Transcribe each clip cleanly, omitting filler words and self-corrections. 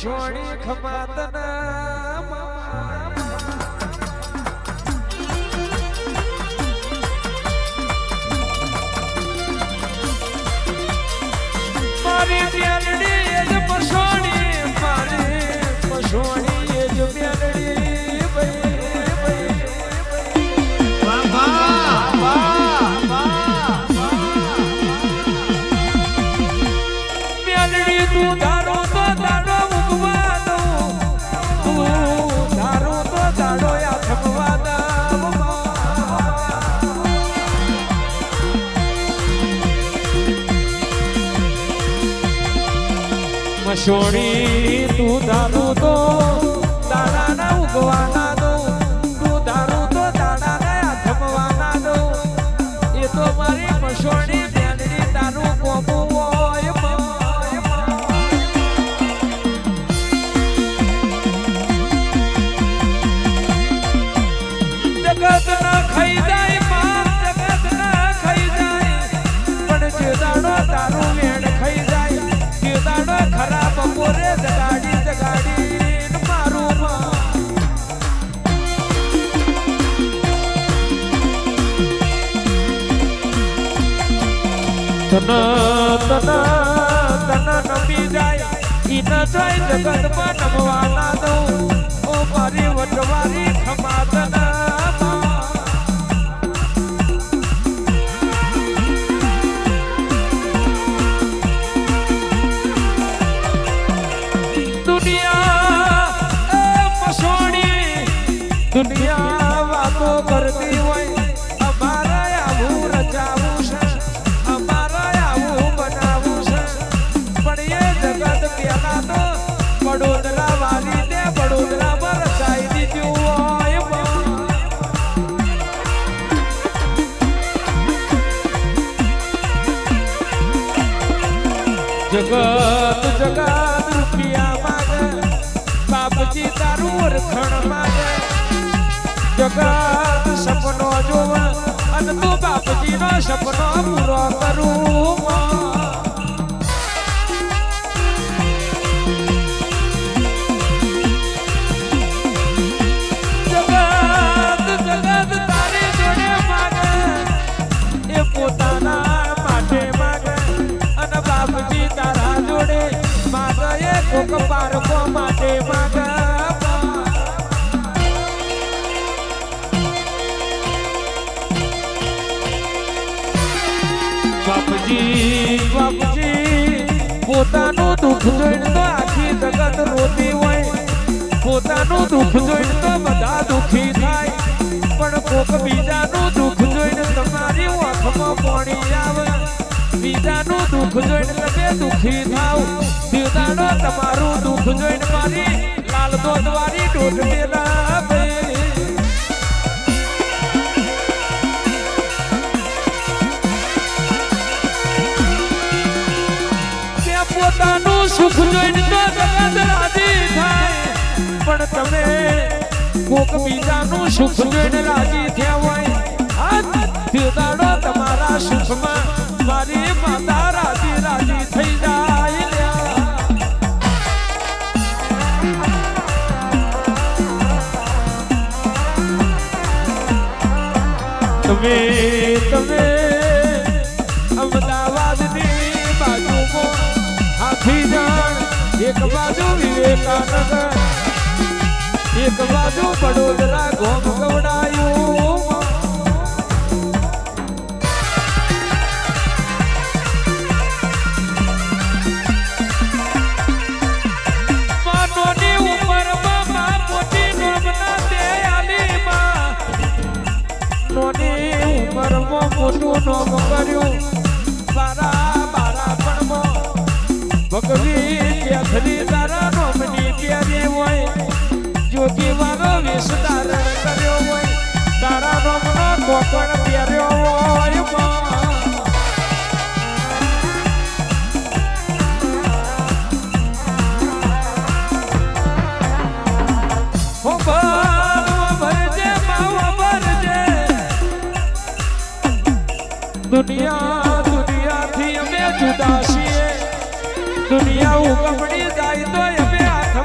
મસોણી ખમાતના મારી બેલડી એ જ મસોણી મારી મસોણી એ જ બેલડી બેલડી તું ધારો તો દાડો ઉગવા દઉં તું ધારો તો દાડો આથમવા દઉં મસોણી તું ધારો તો દાડા ના ઉગવાના દઉં તું ધારો તો દાડા ના આથમવાના દઉં એ તો મારી મસોણી બેલડી તારું કોમું હોય જગત ના ખાઈ જાય માં જગત ના ખાઈ જાય પણ જે દાડો તારું વેણ ખાઈ જાય જે દાડો ખરાબ બપોરે જગાડી જગાડી મારું માં તન નમી જાય ઈ ન જાય જગત માં નમવાના દઉં ઓ મારી વટવારી ખમાતના દુનિયા વાતો કરતી હોય અમારા આવું રચાવું છે અમારા આવું બનાવું છે પણ એ જગત પેલા તો વડોદરા વાળી ને વડોદરા માં રચાઈ દીધું હોય જગત જગત રૂપિયા માંગે બાપજી તારું ઓળખણ માંગે જગત સપનો જોવા અને તું બાપજી નો સપનો પૂરો કરું જગત તારી જોડે માગે એ પોતાના માટે માગે અને બાપજી તારા જોડે માગે એ કોક બાળકો માટે માગે બાપજી પોતાનું દુઃખ જોઈને તો આખી જગત રોતી હોય પોતાનું દુઃખ જોઈને તો બધા દુઃખી થાય પણ કોક બીજાનું દુઃખ જોઈને તમારી આંખમાં પાણી આવે બીજાનું દુઃખ જોઈને તમે દુઃખી થાવ દીવદાનો તમારું દુઃખ જોઈને મારી લાલ દોધવારી દોઢ મેલા પોતાનું સુખ જોઈને તો જગત રાજી થાય પણ તમે કોક બીજાનું સુખ જોઈને રાજી થયા હોય હાથ દીવદાડો તમારા સુખમાં મારી માતા રાજી રાજી થઈ જાય તમે તમે અમદાવાદની બાજુમાં હાથી જાણ એક બાજુ વિવેકાનગર એક બાજુ વડોદરા ગોમ ગવડાયું માનોની ઉંમરમાં માં મોટી નોમના દે આલીમાં નોની ઉંમરમાં મોટું નોમ કર્યું બારા ભગવી કેથરી તારા નોમની પ્યારી હોય જોગી મારો વેશ ધારણ કર્યો હોય તારા નોમનો કોકણ પહેર્યો હોય દુનિયા દુનિયાથી અમે જુદા છીએ દુનિયા ઉગમણી જાય તો અમે હાથ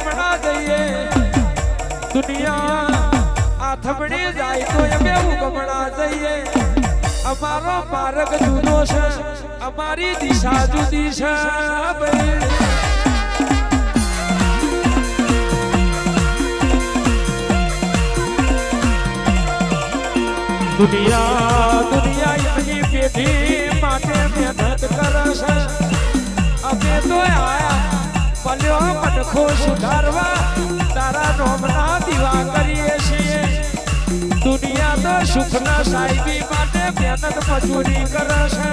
દુનિયા આથમણી જાય તો અમે ઉગમણા જઈએ અમારો માર્ગ જુદો છે અમારી દિશા જુદી છે દુનિયા એમની પેઢી માટે મહેનત કરે છે અમે તો આયા પલ્યો મનખો સુધારવા તારા નોમના દીવા કરીએ છીએ દુનિયા તો સુખના સાહેબી માટે મહેનત મજૂરી કરે છે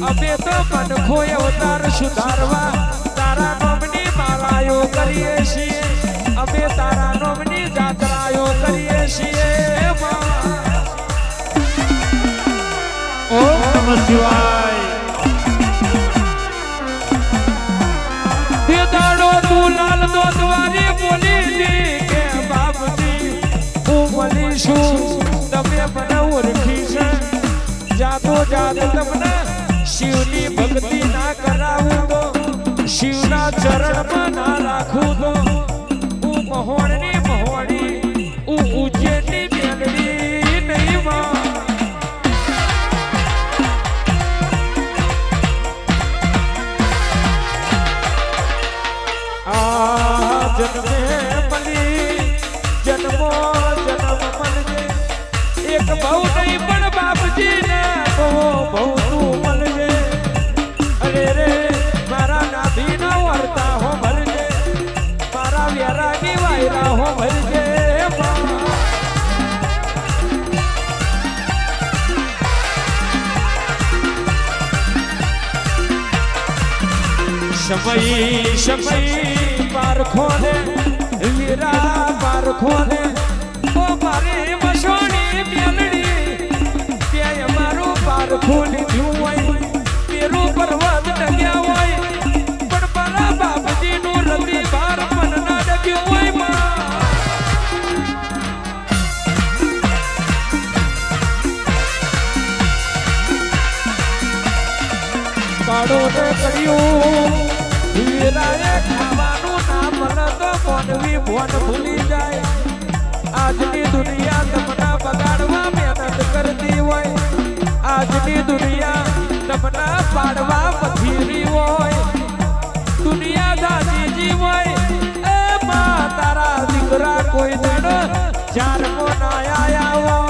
અમે તો મનખો અવતાર સુધારવા તારા નોમની માળાઓ કરીએ છીએ અમે તારા નોમની જાત્રાઓ કરીએ છીએ ઓમ નમઃ શિવાય દાડો તું લાલ દો દ્વારી બોલી દી કે બાપજી હું મળીશું તમે મને ઓળખી છે જાતો જાત તમને શિવની ભક્તિ ના કરાવું તો શિવના ચરણમાં ના રાખું તો હું મહોણની મહોણી હું ઉજ્જૈનની મેલડી નહીં માં જન્મે મળી જન્મો જન્મ મળજે એક બહુ નહીં પણ બાપજી ને બહુ તું મળજે અરે રે મારા નાભી ના વર્તા હો ભરજે મારા વેરાગી વાયરા હો ભરજે સમય પારખો ને વીરા પારખો ને ઓ મારી મસોણી મેલડી તે મારું પારખું લીધું હોય પેરું પર્વત ડગ્યા હોય પણ મારા બાપજી નું રતિ બાર મન ના ડગ્યું હોય કાળો ને કર્યું વીરાએ ખાવાનું ના મળે તો મોનવી ભોન ભૂલી જાય આજની દુનિયા તમને બગાડવા મહેનત કરતી હોય આજની દુનિયા તમને પાડવા પથીરી હોય દુનિયા દાદીજી હોય એ માં તારા દીકરા કોઈ દડો જાર કો ના આયા હોય